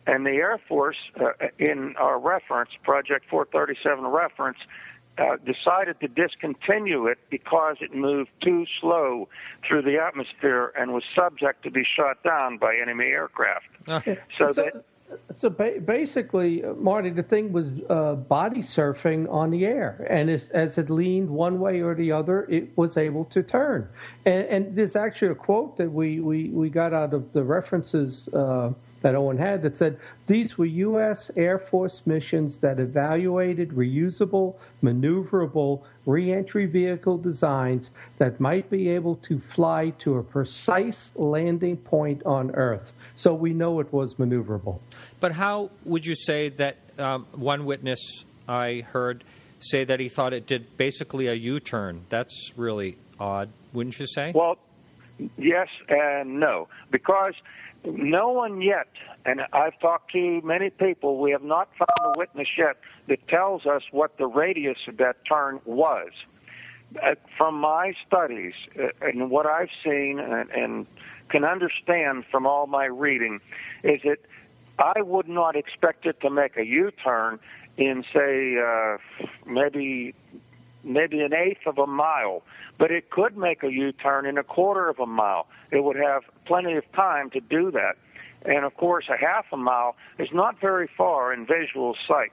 and the Air Force, in our reference, Project 437 reference, decided to discontinue it because it moved too slow through the atmosphere and was subject to be shot down by enemy aircraft. So basically, Marty, the thing was body surfing on the air, and as it leaned one way or the other, it was able to turn. And there's actually a quote that we got out of the references that Owen had that said, these were U.S. Air Force missions that evaluated reusable, maneuverable reentry vehicle designs that might be able to fly to a precise landing point on Earth. So we know it was maneuverable. But how would you say that one witness I heard say that he thought it did basically a U-turn? That's really odd, wouldn't you say? Well, yes and no, because no one yet, and I've talked to many people, we have not found a witness yet that tells us what the radius of that turn was. From my studies and what I've seen and can understand from all my reading is that I would not expect it to make a U-turn in, say, maybe an eighth of a mile, but it could make a U-turn in a quarter of a mile. It would have plenty of time to do that. And, of course, a half a mile is not very far in visual sight,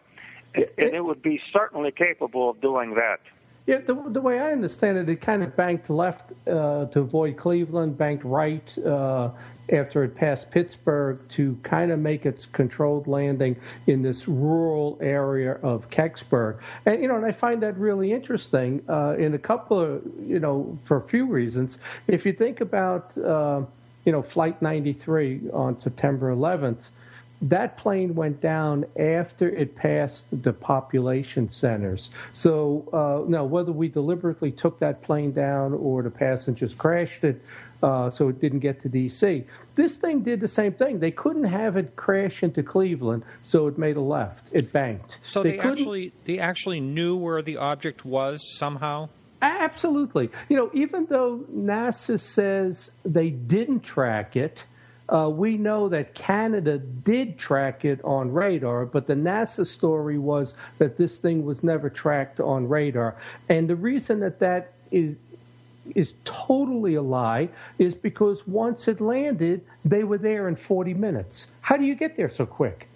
and it would be certainly capable of doing that. Yeah, the way I understand it, it kind of banked left to avoid Cleveland, banked right after it passed Pittsburgh to kind of make its controlled landing in this rural area of Kecksburg. And, and I find that really interesting in a couple of, for a few reasons. If you think about, Flight 93 on September 11th, that plane went down after it passed the population centers. So now, whether we deliberately took that plane down or the passengers crashed it so it didn't get to D.C., this thing did the same thing. They couldn't have it crash into Cleveland, so it made a left. It banked. So they actually knew where the object was somehow? Absolutely. Even though NASA says they didn't track it, we know that Canada did track it on radar, but the NASA story was that this thing was never tracked on radar. And the reason that is totally a lie is because once it landed, they were there in 40 minutes. How do you get there so quick?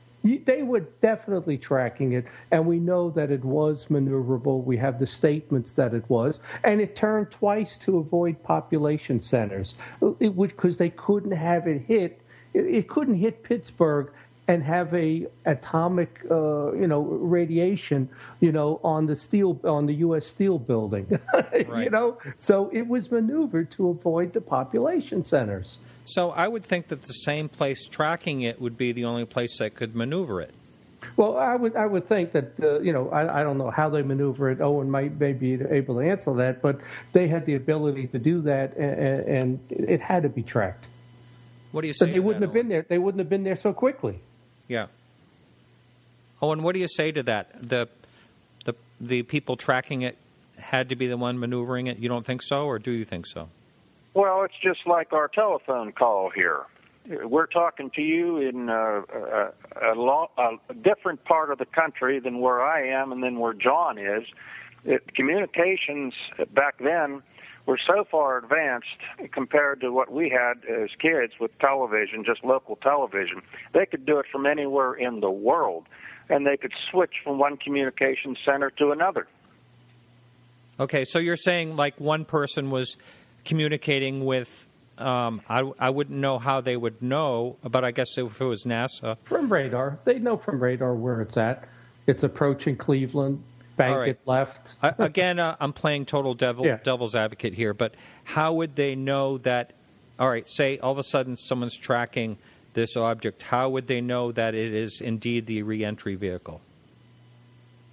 They were definitely tracking it, and we know that it was maneuverable. We have the statements that it was, and it turned twice to avoid population centers because they couldn't have it hit. It couldn't hit Pittsburgh and have a atomic, radiation, on the U.S. Steel building, right. So it was maneuvered to avoid the population centers. So I would think that the same place tracking it would be the only place that could maneuver it. Well, I would think that I don't know how they maneuver it. Owen may be able to answer that, but they had the ability to do that, and it had to be tracked. What do you say? They wouldn't have been there. They wouldn't have been there so quickly. Yeah. Owen, what do you say to that? The people tracking it had to be the one maneuvering it. You don't think so, or do you think so? Well, it's just like our telephone call here. we're talking to you in a different part of the country than where I am and than where John is. Communications back then were so far advanced compared to what we had as kids with television, just local television. They could do it from anywhere in the world, and they could switch from one communication center to another. Okay, so you're saying like one person was communicating with, I wouldn't know how they would know, but I guess if it was NASA. From radar. They know from radar where it's at. It's approaching Cleveland. Bank it left. Again, I'm playing total devil's advocate here, but how would they know that, all right, say all of a sudden someone's tracking this object, how would they know that it is indeed the reentry vehicle?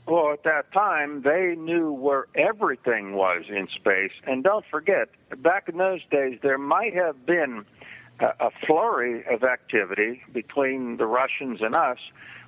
Well, at that time, they knew where everything was in space. And don't forget, back in those days, there might have been a flurry of activity between the Russians and us,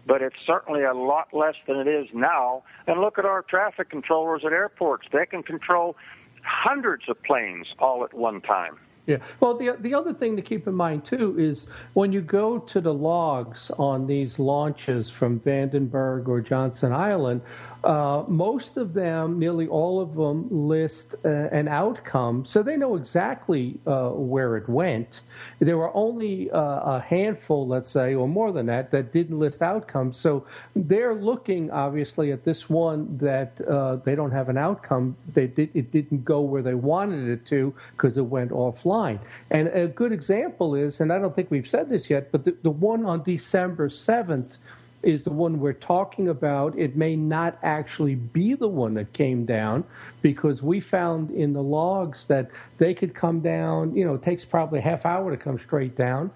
but it's certainly a lot less than it is now. And look at our traffic controllers at airports. They can control hundreds of planes all at one time. Yeah. Well, the other thing to keep in mind, too, is when you go to the logs on these launches from Vandenberg or Johnson Island, most of them, nearly all of them, list an outcome, so they know exactly where it went. There were only a handful, let's say, or more than that, that didn't list outcomes. So they're looking, obviously, at this one that they don't have an outcome. It didn't go where they wanted it to because it went offline. And a good example is, and I don't think we've said this yet, but the one on December 7th is the one we're talking about. It may not actually be the one that came down because we found in the logs that they could come down, it takes probably a half hour to come straight down,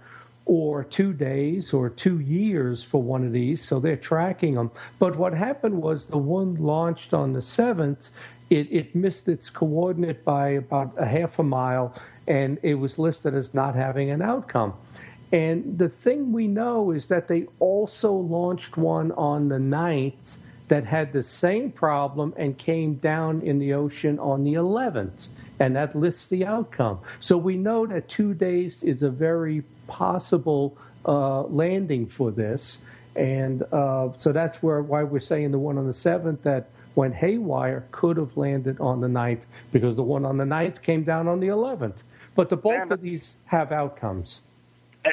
or 2 days or 2 years for one of these, so they're tracking them. But what happened was the one launched on the 7th, it missed its coordinate by about a half a mile, and it was listed as not having an outcome. And the thing we know is that they also launched one on the 9th that had the same problem and came down in the ocean on the 11th, and that lists the outcome. So we know that 2 days is a very possible landing for this, and so that's why we're saying the one on the 7th that went haywire could have landed on the 9th, because the one on the 9th came down on the 11th. But the bulk of these have outcomes.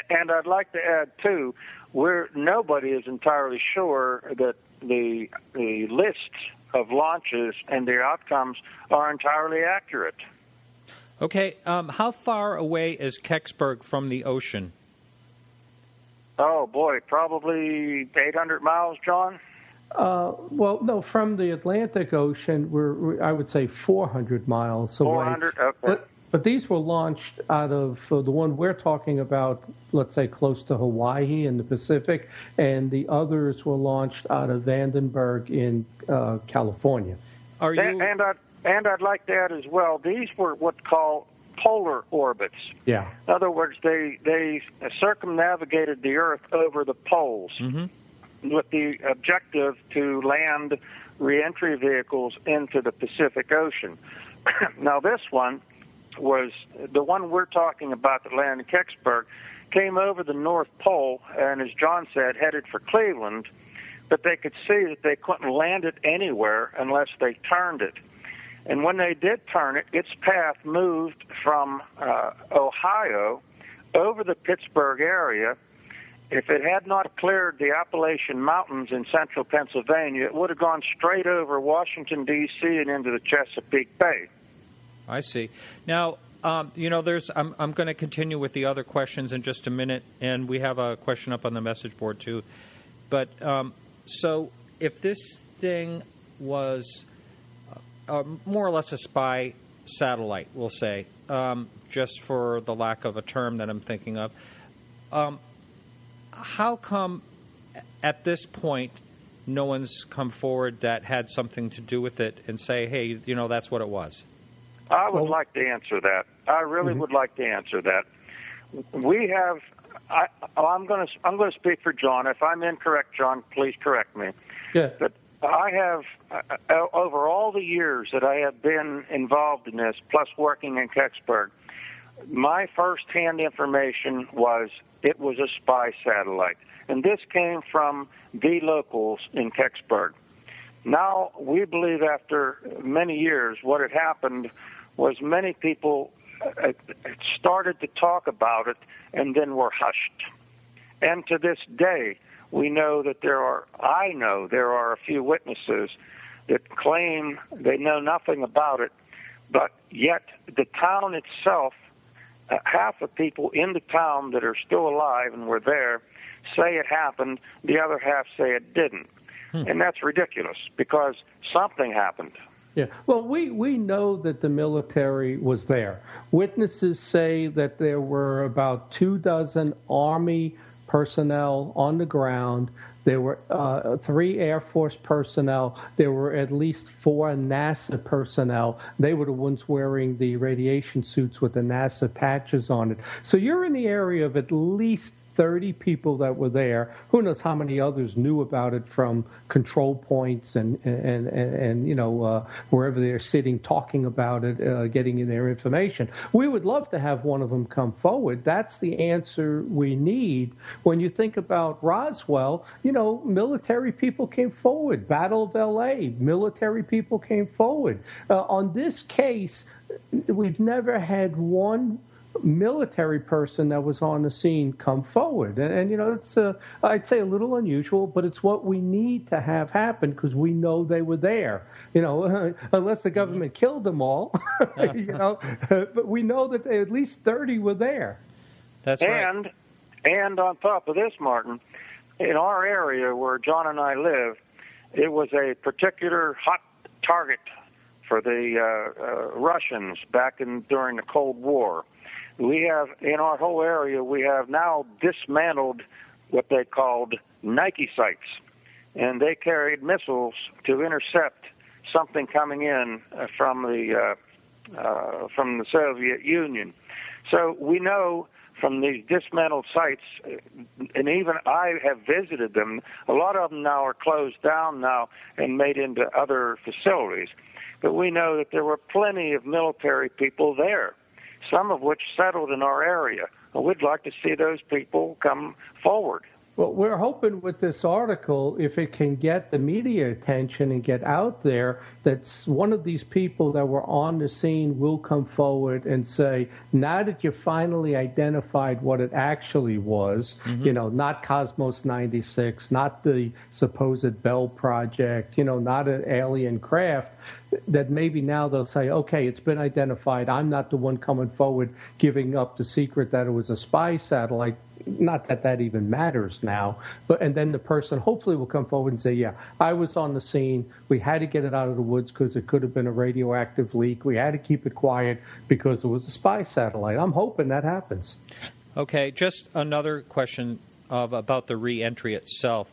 And I'd like to add, too, nobody is entirely sure that the list of launches and their outcomes are entirely accurate. Okay, how far away is Kecksburg from the ocean? Oh, boy, probably 800 miles, John? Well, no, from the Atlantic Ocean, we're I would say 400 miles away. 400, okay. But these were launched out of the one we're talking about, let's say close to Hawaii in the Pacific, and the others were launched out of Vandenberg in California. And I'd like to add as well, these were what's called polar orbits. Yeah. In other words, they circumnavigated the Earth over the poles with the objective to land reentry vehicles into the Pacific Ocean. Now, this one was the one we're talking about that landed in Kecksburg, came over the North Pole, and as John said, headed for Cleveland, but they could see that they couldn't land it anywhere unless they turned it. And when they did turn it, its path moved from Ohio over the Pittsburgh area. If it had not cleared the Appalachian Mountains in central Pennsylvania, it would have gone straight over Washington, D.C. and into the Chesapeake Bay. I see. Now, I'm going to continue with the other questions in just a minute, and we have a question up on the message board too. But so if this thing was more or less a spy satellite, we'll say, just for the lack of a term that I'm thinking of, how come at this point no one's come forward that had something to do with it and say, hey, that's what it was? I would like to answer that. I really would like to answer that. We have. I'm going to speak for John. If I'm incorrect, John, please correct me. Yeah. But I have, over all the years that I have been involved in this, plus working in Kecksburg, my first-hand information was it was a spy satellite. And this came from the locals in Kecksburg. Now, we believe after many years, what had happened was many people started to talk about it and then were hushed. And to this day, we know that I know there are a few witnesses that claim they know nothing about it, but yet the town itself, half the people in the town that are still alive and were there say it happened, the other half say it didn't. And that's ridiculous because something happened. Yeah, well, we know that the military was there. Witnesses say that there were about 24 Army personnel on the ground. There were 3 Air Force personnel. There were at least 4 NASA personnel. They were the ones wearing the radiation suits with the NASA patches on it. So you're in the area of at least 30 people that were there. Who knows how many others knew about it from control points and wherever they're sitting talking about it, getting their information. We would love to have one of them come forward. That's the answer we need. When you think about Roswell, military people came forward. Battle of L.A., military people came forward. On this case, we've never had one military person that was on the scene come forward. And it's, I'd say, a little unusual, but it's what we need to have happen because we know they were there. Unless the government killed them all, but we know that at least 30 were there. That's right. And on top of this, Martin, in our area where John and I live, it was a particular hot target for the Russians back during the Cold War. We have, in our whole area, we have now dismantled what they called Nike sites, and they carried missiles to intercept something coming in from the Soviet Union. So we know from these dismantled sites, and even I have visited them, a lot of them now are closed down now and made into other facilities. But we know that there were plenty of military people there, some of which settled in our area. And we'd like to see those people come forward. Well, we're hoping with this article, if it can get the media attention and get out there, that one of these people that were on the scene will come forward and say, now that you finally identified what it actually was, not Cosmos 96, not the supposed Bell Project, not an alien craft, that maybe now they'll say, okay, it's been identified. I'm not the one coming forward giving up the secret that it was a spy satellite. Not that that even matters now, and then the person hopefully will come forward and say, yeah, I was on the scene. We had to get it out of the woods because it could have been a radioactive leak. We had to keep it quiet because it was a spy satellite. I'm hoping that happens. Okay, just another question about the reentry itself.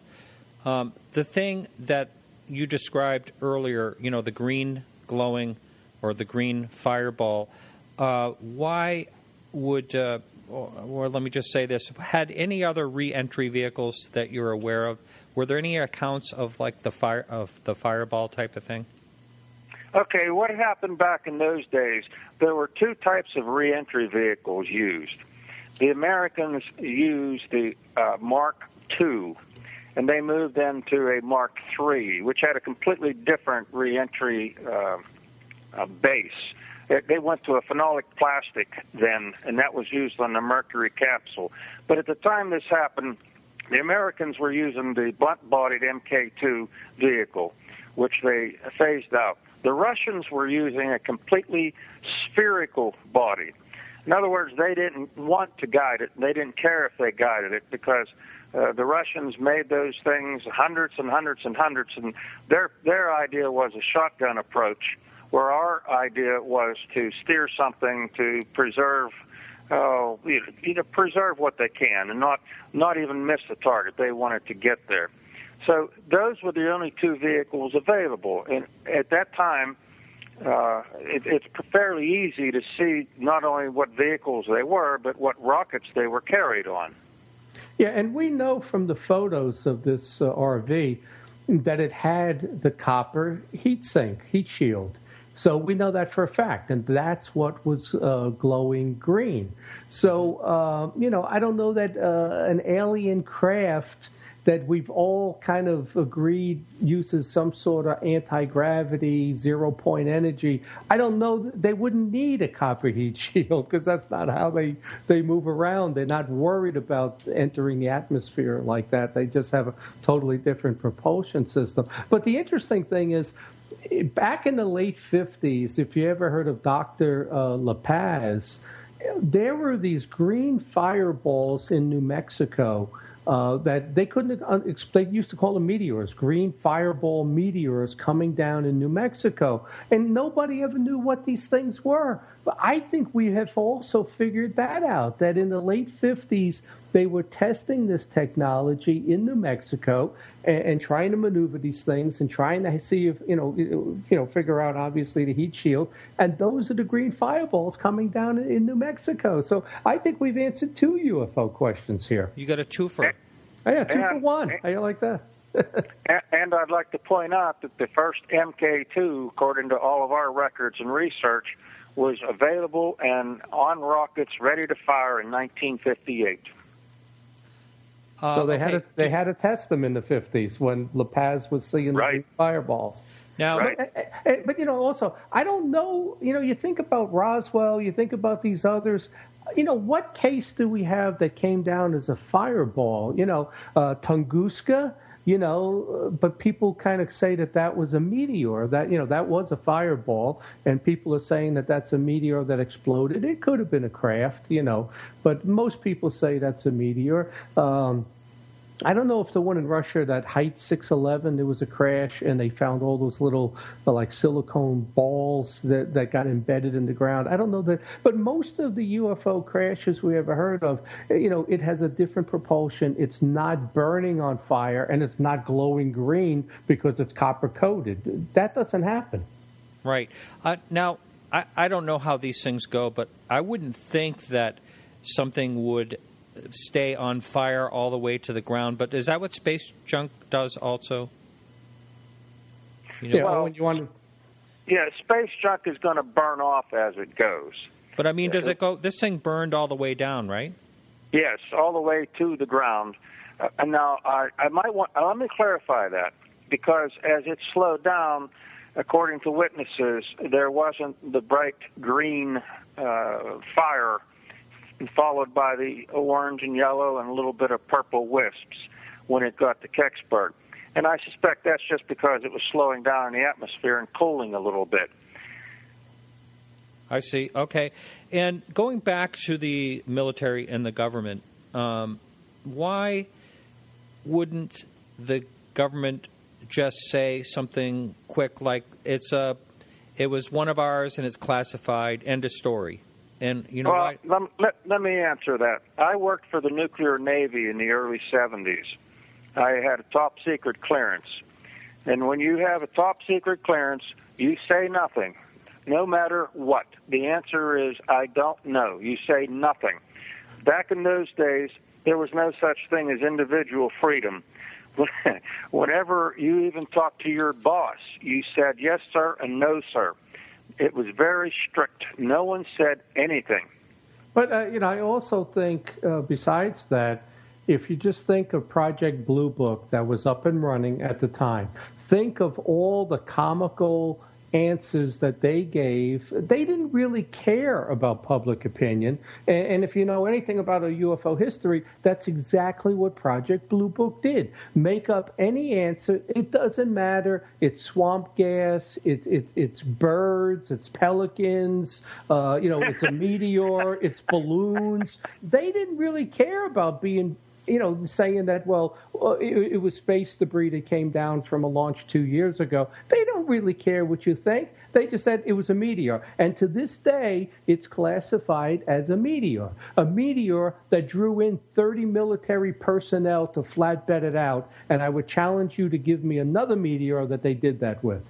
The thing that you described earlier, the green glowing or the green fireball, why would... or let me just say this, had any other reentry vehicles that you're aware of, were there any accounts of like the fireball type of thing? Okay, what happened back in those days, there were 2 types of reentry vehicles used. The Americans used the Mark II, and they moved then to a Mark III, which had a completely different reentry base. They went to a phenolic plastic then, and that was used on the Mercury capsule. But at the time this happened, the Americans were using the blunt-bodied Mk2 vehicle, which they phased out. The Russians were using a completely spherical body. In other words, they didn't want to guide it. They didn't care if they guided it because the Russians made those things hundreds and hundreds and hundreds, and their idea was a shotgun approach, where our idea was to steer something to preserve, preserve what they can and not even miss the target. They wanted to get there. So those were the only 2 vehicles available. And at that time, it's fairly easy to see not only what vehicles they were, but what rockets they were carried on. Yeah, and we know from the photos of this RV that it had the copper heat shield. So we know that for a fact, and that's what was glowing green. So, I don't know that an alien craft that we've all kind of agreed uses some sort of anti-gravity, zero-point energy. I don't know. They wouldn't need a copper heat shield because that's not how they move around. They're not worried about entering the atmosphere like that. They just have a totally different propulsion system. But the interesting thing is, back in the late 50s, if you ever heard of Dr. La Paz, there were these green fireballs in New Mexico that they couldn't explain. They used to call them meteors, green fireball meteors coming down in New Mexico. And nobody ever knew what these things were. But I think we have also figured that out, that in the late 50s, they were testing this technology in New Mexico and trying to maneuver these things and trying to see if, figure out, obviously, the heat shield. And those are the green fireballs coming down in New Mexico. So I think we've answered 2 UFO questions here. You got a twofer. Oh, yeah, 2 for 1. How you like that? And I'd like to point out that the first MK2, according to all of our records and research, was available and on rockets ready to fire in 1958. So they had to test them in the 50s when La Paz was seeing the fireballs. Now, but also, I don't know. You think about Roswell, you think about these others. What case do we have that came down as a fireball? Tunguska. But people kind of say that was a meteor, that was a fireball, and people are saying that that's a meteor that exploded. It could have been a craft, but most people say that's a meteor. I don't know if the one in Russia, that Height 611, there was a crash, and they found all those little, like, silicone balls that got embedded in the ground. I don't know that. But most of the UFO crashes we ever heard of, it has a different propulsion. It's not burning on fire, and it's not glowing green because it's copper-coated. That doesn't happen. Right. Now, I don't know how these things go, but I wouldn't think that something would stay on fire all the way to the ground. But is that what space junk does also? Owen, you want to... Yeah, space junk is going to burn off as it goes. But, I mean, does it go... This thing burned all the way down, right? Yes, all the way to the ground. And now, I might want... Let me clarify that, because as it slowed down, according to witnesses, there wasn't the bright green fire followed by the orange and yellow and a little bit of purple wisps when it got to Kecksburg. And I suspect that's just because it was slowing down in the atmosphere and cooling a little bit. I see. Okay. And going back to the military and the government, why wouldn't the government just say something quick like, it was one of ours and it's classified, end of story? And let me answer that. I worked for the nuclear Navy in the early 70s. I had a top-secret clearance. And when you have a top-secret clearance, you say nothing, no matter what. The answer is, I don't know. You say nothing. Back in those days, there was no such thing as individual freedom. Whenever you even talked to your boss, you said yes, sir, and no, sir. It was very strict. No one said anything. But, I also think, besides that, if you just think of Project Blue Book that was up and running at the time, think of all the comical answers that they gave. They didn't really care about public opinion. And if you know anything about a UFO history, that's exactly what Project Blue Book did. Make up any answer. It doesn't matter. It's swamp gas. It's birds. It's pelicans. It's a meteor. It's balloons. They didn't really care about being saying that, it was space debris that came down from a launch 2 years ago. They don't really care what you think. They just said it was a meteor. And to this day, it's classified as a meteor that drew in 30 military personnel to flatbed it out. And I would challenge you to give me another meteor that they did that with.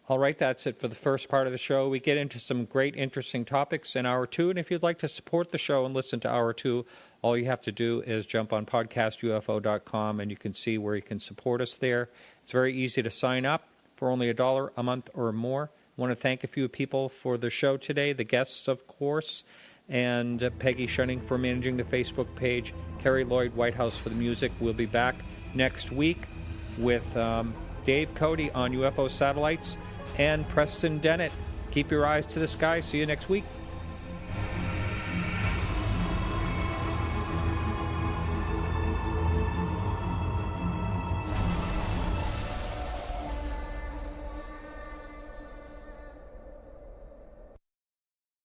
All right, that's it for the first part of the show. We get into some great, interesting topics in Hour 2. And if you'd like to support the show and listen to Hour 2, all you have to do is jump on podcastufo.com, and you can see where you can support us there. It's very easy to sign up for only $1 a month or more. I want to thank a few people for the show today, the guests, of course, and Peggy Shunning for managing the Facebook page, Kerry Lloyd Whitehouse for the music. We'll be back next week with Dave Cody on UFO satellites and Preston Dennett. Keep your eyes to the sky. See you next week.